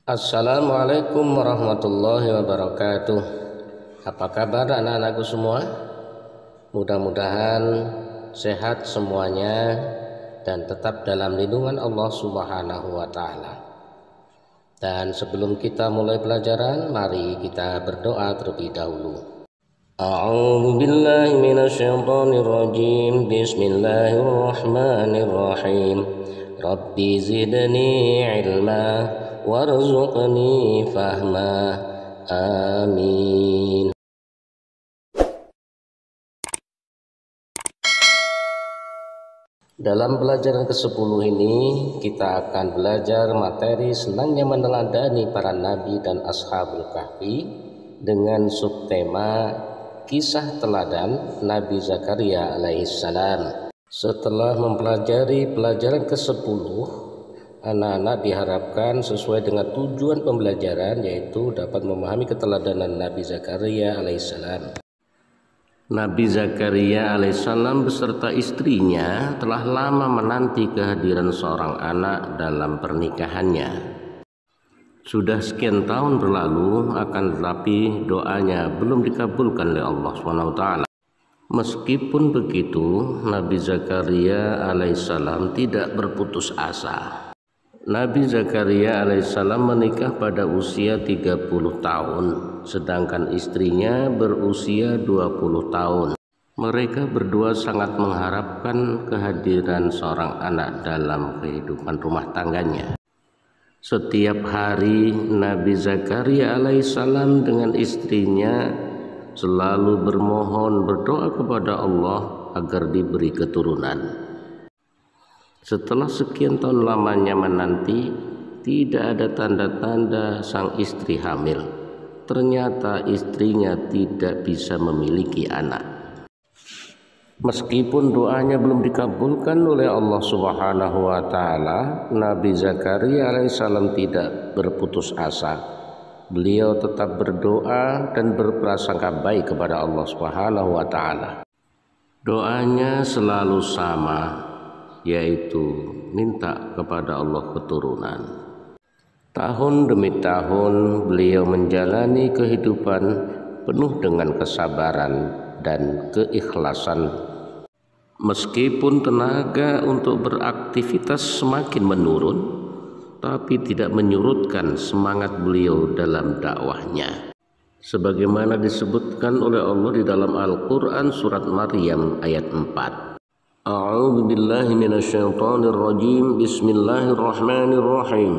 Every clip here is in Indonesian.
Assalamualaikum warahmatullahi wabarakatuh. Apa kabar anak-anakku semua? Mudah-mudahan sehat semuanya dan tetap dalam lindungan Allah Subhanahu wa Ta'ala. Dan sebelum kita mulai pelajaran, mari kita berdoa terlebih dahulu. A'udzu billahi minasyaitonir rajim. Bismillahirrahmanirrahim. Rabbi zidni ilma warzuqni fahma. Amin. Dalam pelajaran ke-10 ini kita akan belajar materi senangnya meneladani para nabi dan ashabul kahfi dengan subtema kisah teladan Nabi Zakaria alaihissalam. Setelah mempelajari pelajaran ke-10, anak-anak diharapkan sesuai dengan tujuan pembelajaran, yaitu dapat memahami keteladanan Nabi Zakaria alaihissalam. Nabi Zakaria alaihissalam beserta istrinya telah lama menanti kehadiran seorang anak dalam pernikahannya. Sudah sekian tahun berlalu, akan tetapi doanya belum dikabulkan oleh Allah SWT. Meskipun begitu, Nabi Zakaria alaihissalam tidak berputus asa. Nabi Zakaria alaihissalam menikah pada usia 30 tahun, sedangkan istrinya berusia 20 tahun. Mereka berdua sangat mengharapkan kehadiran seorang anak dalam kehidupan rumah tangganya. Setiap hari Nabi Zakaria alaihissalam dengan istrinya selalu berdoa kepada Allah agar diberi keturunan. Setelah sekian tahun lamanya menanti, tidak ada tanda-tanda sang istri hamil. Ternyata istrinya tidak bisa memiliki anak. Meskipun doanya belum dikabulkan oleh Allah Subhanahu wa Ta'ala, Nabi Zakaria alaihissalam tidak berputus asa. Beliau tetap berdoa dan berprasangka baik kepada Allah Subhanahu wa Ta'ala. Doanya selalu sama, yaitu minta kepada Allah keturunan. Tahun demi tahun beliau menjalani kehidupan penuh dengan kesabaran dan keikhlasan. Meskipun tenaga untuk beraktivitas semakin menurun, tapi tidak menyurutkan semangat beliau dalam dakwahnya. Sebagaimana disebutkan oleh Allah di dalam Al-Quran surat Maryam ayat 4. A'udzu billahi minasyaitonir rajim. Bismillahirrahmanirrahim.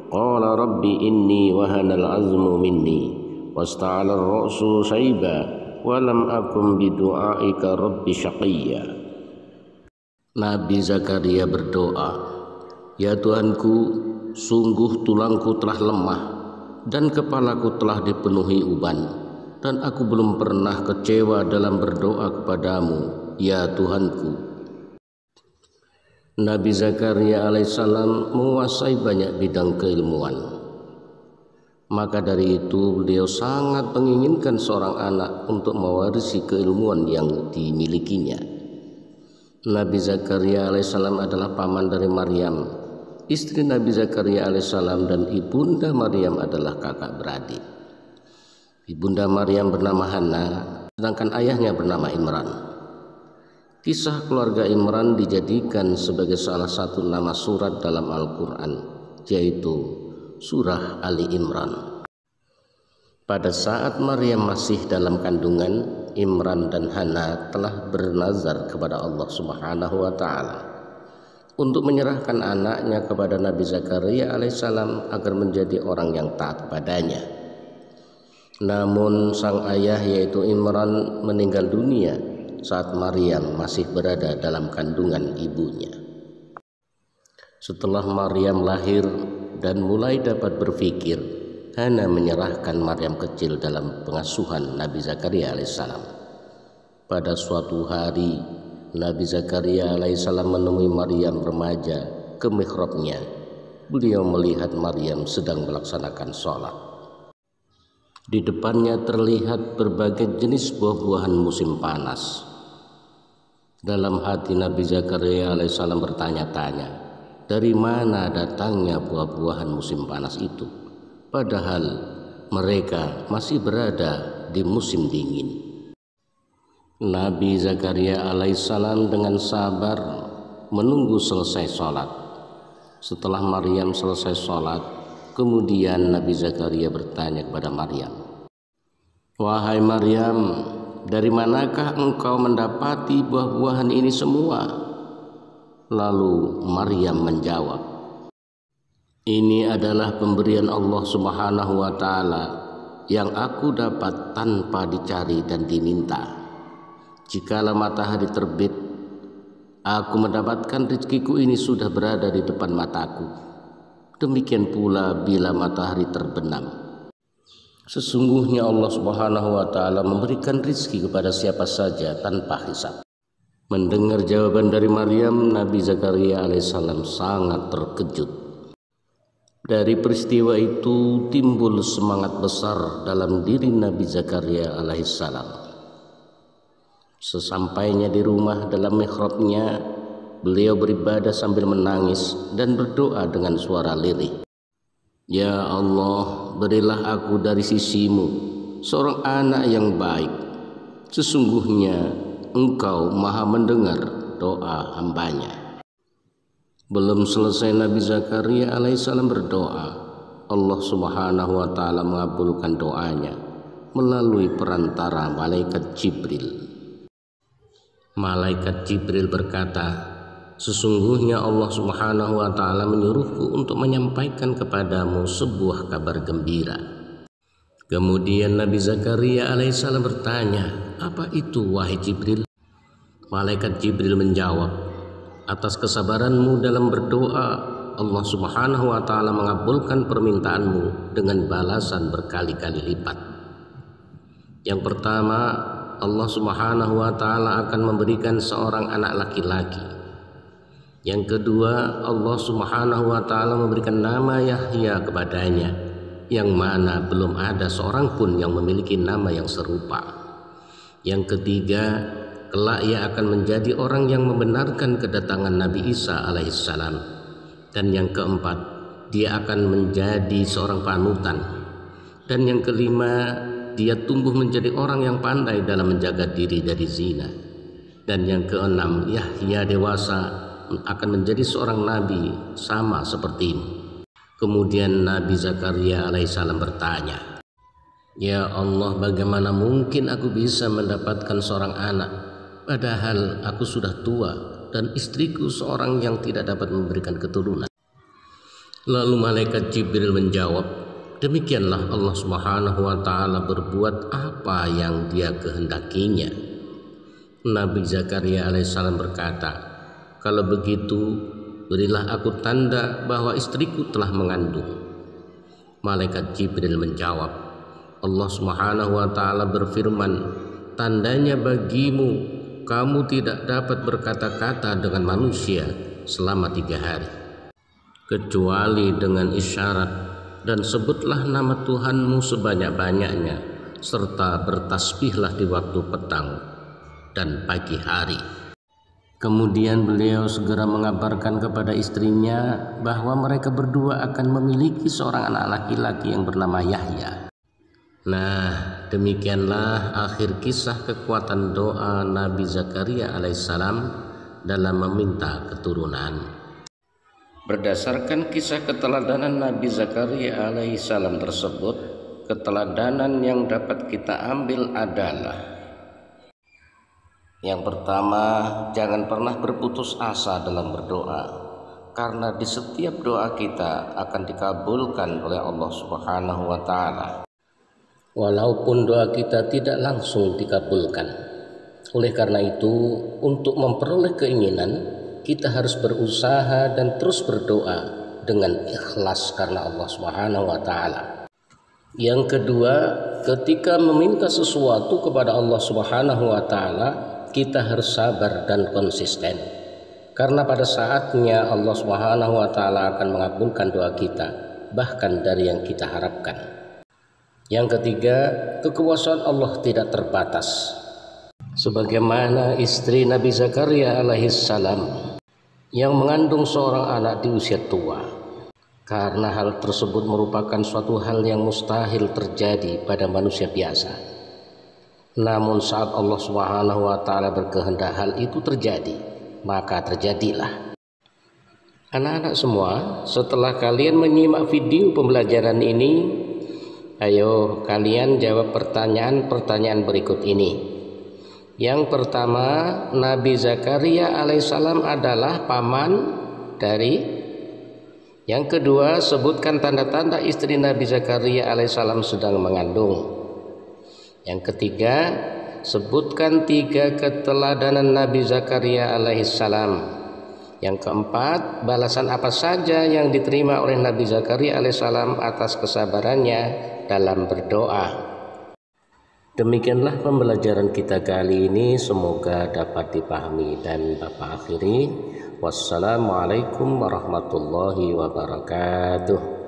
Qala rabbi inni wahanal azmu minni wasta'ala ar-ra'su shayba wa lam akum bidu'aika rabbi syaqiyya. Nabi Zakaria berdoa, "Ya Tuhanku, sungguh tulangku telah lemah dan kepalaku telah dipenuhi uban, dan aku belum pernah kecewa dalam berdoa kepadamu, ya Tuhanku." Nabi Zakaria alaihissalam menguasai banyak bidang keilmuan. Maka dari itu beliau sangat menginginkan seorang anak untuk mewarisi keilmuan yang dimilikinya. Nabi Zakaria alaihissalam adalah paman dari Maryam. Istri Nabi Zakaria alaihissalam dan ibunda Maryam adalah kakak beradik. Ibunda Maryam bernama Hana, sedangkan ayahnya bernama Imran. Kisah keluarga Imran dijadikan sebagai salah satu nama surat dalam Al-Quran, yaitu surah Ali Imran. Pada saat Maryam masih dalam kandungan, Imran dan Hana telah bernazar kepada Allah Subhanahu wa Ta'ala untuk menyerahkan anaknya kepada Nabi Zakaria alaihissalam agar menjadi orang yang taat kepadanya. Namun sang ayah yaitu Imran meninggal dunia saat Maryam masih berada dalam kandungan ibunya. Setelah Maryam lahir dan mulai dapat berpikir, Hana menyerahkan Maryam kecil dalam pengasuhan Nabi Zakaria alaihissalam. Pada suatu hari, Nabi Zakaria alaihissalam menemui Maryam remaja ke mihrabnya. Beliau melihat Maryam sedang melaksanakan sholat. Di depannya terlihat berbagai jenis buah-buahan musim panas. Dalam hati Nabi Zakaria alaihissalam bertanya-tanya, dari mana datangnya buah-buahan musim panas itu? padahal mereka masih berada di musim dingin. Nabi Zakaria alaihissalam dengan sabar menunggu selesai sholat. Setelah Maryam selesai sholat, kemudian Nabi Zakaria bertanya kepada Maryam, "Wahai Maryam, dari manakah engkau mendapati buah-buahan ini semua?" Lalu Maryam menjawab, "Ini adalah pemberian Allah Subhanahu wa Ta'ala yang aku dapat tanpa dicari dan diminta. Jikalau matahari terbit, aku mendapatkan rezekiku ini sudah berada di depan mataku. Demikian pula bila matahari terbenam. Sesungguhnya Allah Subhanahu wa Ta'ala memberikan rezeki kepada siapa saja tanpa hisab." Mendengar jawaban dari Maryam, Nabi Zakaria alaihissalam sangat terkejut. Dari peristiwa itu timbul semangat besar dalam diri Nabi Zakaria alaihissalam. Sesampainya di rumah dalam mihrabnya, beliau beribadah sambil menangis dan berdoa dengan suara lirih. "Ya Allah, berilah aku dari sisimu seorang anak yang baik. Sesungguhnya Engkau maha mendengar doa hambanya." Belum selesai Nabi Zakaria alaihissalam berdoa, Allah Subhanahu wa Ta'ala mengabulkan doanya melalui perantara malaikat Jibril. Malaikat Jibril berkata, "Sesungguhnya Allah Subhanahu wa Ta'ala menyuruhku untuk menyampaikan kepadamu sebuah kabar gembira." Kemudian Nabi Zakaria alaihissalam bertanya, "Apa itu wahai Jibril?" Malaikat Jibril menjawab, "Atas kesabaranmu dalam berdoa, Allah Subhanahu wa Ta'ala mengabulkan permintaanmu dengan balasan berkali-kali lipat. Yang pertama, Allah Subhanahu wa Ta'ala akan memberikan seorang anak laki-laki. Yang kedua, Allah Subhanahu wa Ta'ala memberikan nama Yahya kepadanya, yang mana belum ada seorang pun yang memiliki nama yang serupa. Yang ketiga, kelak ia akan menjadi orang yang membenarkan kedatangan Nabi Isa alaihissalam. Dan yang keempat, dia akan menjadi seorang panutan. Dan yang kelima, dia tumbuh menjadi orang yang pandai dalam menjaga diri dari zina. Dan yang keenam, Yahya dewasa akan menjadi seorang nabi sama sepertimu." Kemudian Nabi Zakaria alaihissalam bertanya, "Ya Allah, bagaimana mungkin aku bisa mendapatkan seorang anak, padahal aku sudah tua dan istriku seorang yang tidak dapat memberikan keturunan?" Lalu malaikat Jibril menjawab, "Demikianlah Allah Subhanahu wa Ta'ala berbuat apa yang dia kehendakinya." Nabi Zakaria alaihissalam berkata, "Kalau begitu, berilah aku tanda bahwa istriku telah mengandung." Malaikat Jibril menjawab, "Allah Subhanahu wa Ta'ala berfirman, tandanya bagimu, kamu tidak dapat berkata-kata dengan manusia selama 3 hari, kecuali dengan isyarat. Dan sebutlah nama Tuhanmu sebanyak-banyaknya, serta bertasbihlah di waktu petang dan pagi hari." Kemudian beliau segera mengabarkan kepada istrinya bahwa mereka berdua akan memiliki seorang anak laki-laki yang bernama Yahya. Nah, demikianlah akhir kisah kekuatan doa Nabi Zakaria alaihissalam dalam meminta keturunan. Berdasarkan kisah keteladanan Nabi Zakaria alaihissalam tersebut, keteladanan yang dapat kita ambil adalah: yang pertama, jangan pernah berputus asa dalam berdoa, karena di setiap doa kita akan dikabulkan oleh Allah Subhanahu wa Ta'ala, walaupun doa kita tidak langsung dikabulkan. Oleh karena itu, untuk memperoleh keinginan, kita harus berusaha dan terus berdoa dengan ikhlas karena Allah Subhanahu wa Ta'ala. Yang kedua, ketika meminta sesuatu kepada Allah Subhanahu wa Ta'ala, kita harus sabar dan konsisten, karena pada saatnya Allah Subhanahu wa Ta'ala akan mengabulkan doa kita, bahkan dari yang kita harapkan. Yang ketiga, kekuasaan Allah tidak terbatas. Sebagaimana istri Nabi Zakaria alaihissalam yang mengandung seorang anak di usia tua. karena hal tersebut merupakan suatu hal yang mustahil terjadi pada manusia biasa. Namun saat Allah Subhanahu wa taala berkehendak hal itu terjadi, maka terjadilah. Anak-anak semua, setelah kalian menyimak video pembelajaran ini, ayo kalian jawab pertanyaan-pertanyaan berikut ini. Yang pertama, Nabi Zakaria alaihissalam adalah paman dari. Yang kedua, sebutkan tanda-tanda istri Nabi Zakaria alaihissalam sedang mengandung. Yang ketiga, sebutkan 3 keteladanan Nabi Zakaria alaihissalam. Yang keempat, balasan apa saja yang diterima oleh Nabi Zakaria alaihissalam atas kesabarannya dalam berdoa. Demikianlah pembelajaran kita kali ini, semoga dapat dipahami dan Bapak akhiri. Wassalamualaikum warahmatullahi wabarakatuh.